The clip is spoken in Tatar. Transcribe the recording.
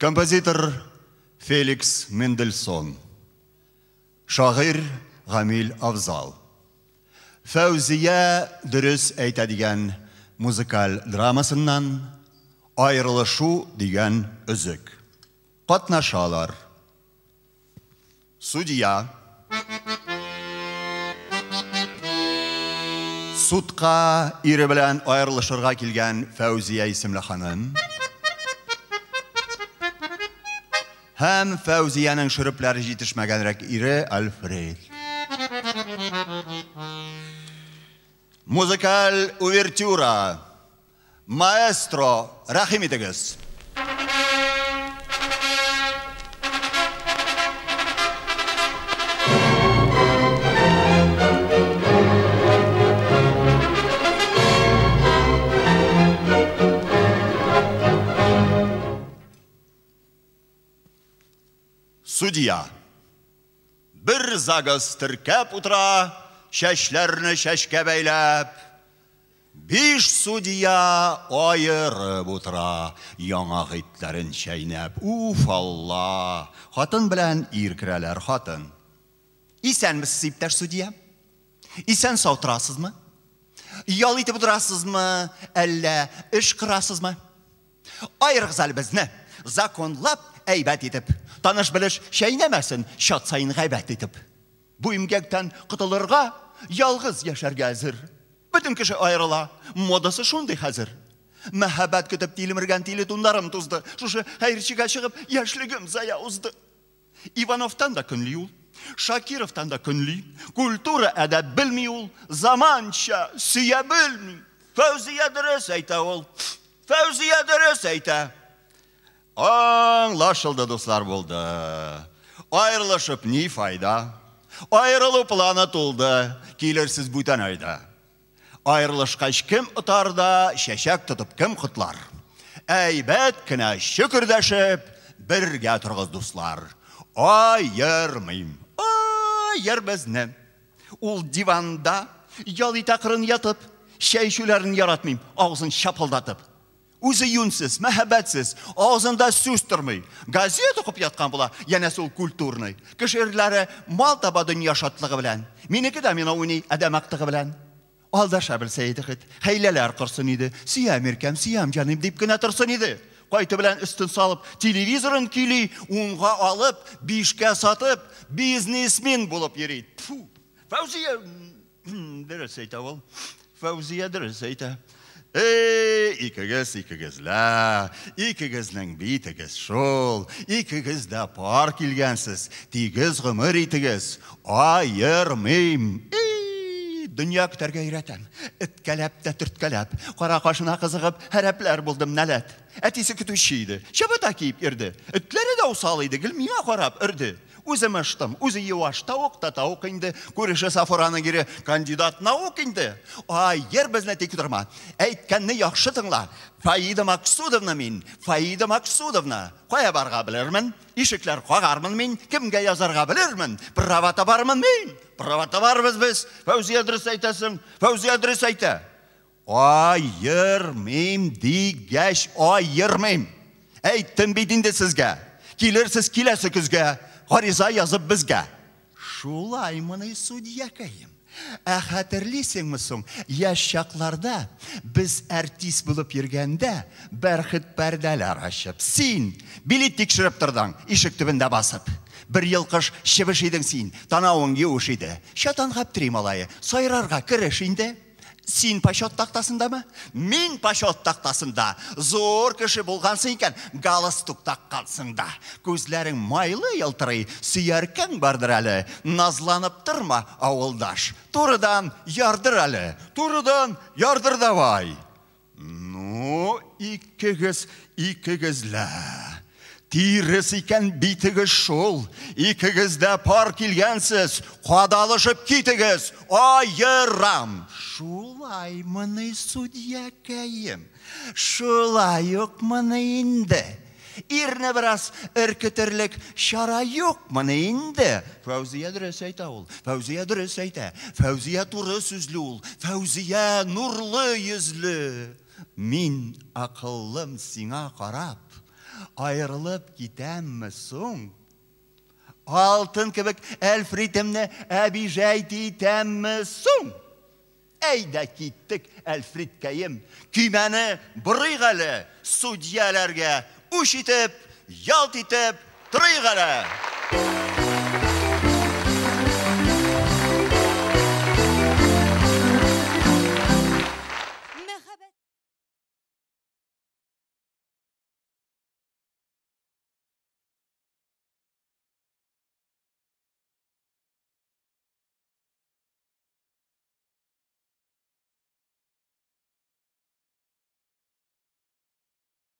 Композитор Феликс Мендельсон, шағир Ғамил Авзал, Фәузия дөрес әйтәдигән музыкаль драмасыннан «Айрылышу» дигән өзек. Катнашалар. Судья. Судка ире белән айрылышырга килгән Фәузия исемле ханым һәм Фәузияның шөрөпләре җитешмәгәнрәк ире Альфред. Музыкаль увертюра. Маэстро, рәхим итегез. Судья. Бер загыз теркәп утыра, шәчләрне шәшкә бәйләп. 5 судья айырып утыра, яңак итләрен чәйнәп. Уф, Алла! Хатын белән ир керәләр, хатын. Исәнмесез, иптәш судья? Исән сау торасызмы? Ял итеп утырасызмы, әллә эш кырасызмы? Айырыгыз әле безне, законлап әйбәт итеп. Таныш белеш шәйнәмәсен, шат сайын гайбәт итеп. Бу имгәктән кытылырга, ялгыз яшәргә әзер. Бөтен кеше айрыла, модасы шундый хәзер. Мәхәббәт көтеп тилемергән тиле туннарым тузды. Шушы хәйрчегә чыгып, яшьлегем зая узды. Ивановтан да көнли ул, Шакировтан да көнли. Культура әдәп белми ул, заманча сөя белми. Фәузия дөрес әйтә ул. Фәузия дөрес әйтә. Аңлашылды, дуслар, булды. Айрылышып ни файда? Айрылу планы тулды, килерсез бүтән айда. Айрылышкач кем отарда, шәшәк тотып кем котлар. Әйбәт кенә шөкердәшеп, бергә торгыз, дуслар. Айырмыйм, айыр безне. Ул диванда ял итә кырын ятып, шәй эчүләрен яратмыйм, авызын шапылдатып. Үзе юнсыз, мәхәббәтсез, ağzында сүз тормый. Газет укып яткан була, янәсе ул культурный. Кешеләре мал таба дөнья шатлыгы белән. Минеке дә мина уйный адәм актыгы белән. Алдаша белсә идек, хәйләләр кырсын иде. Сөям иркәм, сөям җаным дип кенә торсын иде. Кайты белән өстен салып, телевизорын кили, унга алып, 5кә сатып, бизнесмен булып йөри. Фәузия дөрес әйтә ул. Фәузия дөрес әйтә. Икегезлә, икегезнең битегез шул, икегез дә пар килгәнсез, тигез гомер итегез, айырмыйм. Дөнья көтәргә өйрәтәм, эткәләп тә төрткәләп, кара кашына кызыгып, хәрәпләр булдым нәләт. Әтисе көтүче иде, чабата киеп йөрде, этләре дә усал иде, гел миңа карап өрде. Үзем ыштым, үзе юаш, таук та таук инде, күреше Сафураның ире кандидат наук инде. Айыр безне тик торма, әйткәнне яхшы тыңла. Фаида Максудовна мин, Фаида Максудовна. Кая барга белермен? Ишекләр кагармын мин, кемгә язарга белермен? Права табармын мин. Права табарбыз без. Фәузия дөрес әйтәсең, Фәузия дөрес әйтә. Айырмыйм дигәч, айырмыйм. Әйттем бит инде сезгә. Килерсез киләсе көзгә. Гариза язып безгә. Шулаймыны судьякәем. Хәтерлисеңме соң, яшь чакларда без артист булып йөргәндә, бәрхет пәрдәләр ачып, син билет тикшереп тордың, ишек төбендә басып. 1 ел кыш чебеш идең син, танавың юш иде. Шатан гаптри малае, сайрарга кереш инде. Син почет тактасындамы? Мин почет тактасында. Зор кеше булгансың икән, галстук таккансың да. Күзләрең майлы ялтырый, сөяркәң бардыр әле. Назланып торма, авылдаш. Турыдан ярдыр әле. Турыдан ярдыр давай. Ну, икегезлә. Тирес икән битегез шул. Икегез дә пар килгәнсез, кадалышып китегез. Айырам. Шулаймыны судьякәем. Шулай ук моны инде. Ирне бераз өркетерлек чара юкмыны инде. Фәузия дөрес әйтә ул. Фәузия дөрес әйтә. Фәузия туры сүзле ул. Фәузия нурлы йөзле. Мин акыллым сиңа карап, Айрылып китәмме соң? Алтын кебек Әлфритемне әбижәйт итәмме соң? Әйдә киттек, Әлфриткәем, көймәне борыйк әле, судьяләргә үч итеп, ялт итеп торыйк әле.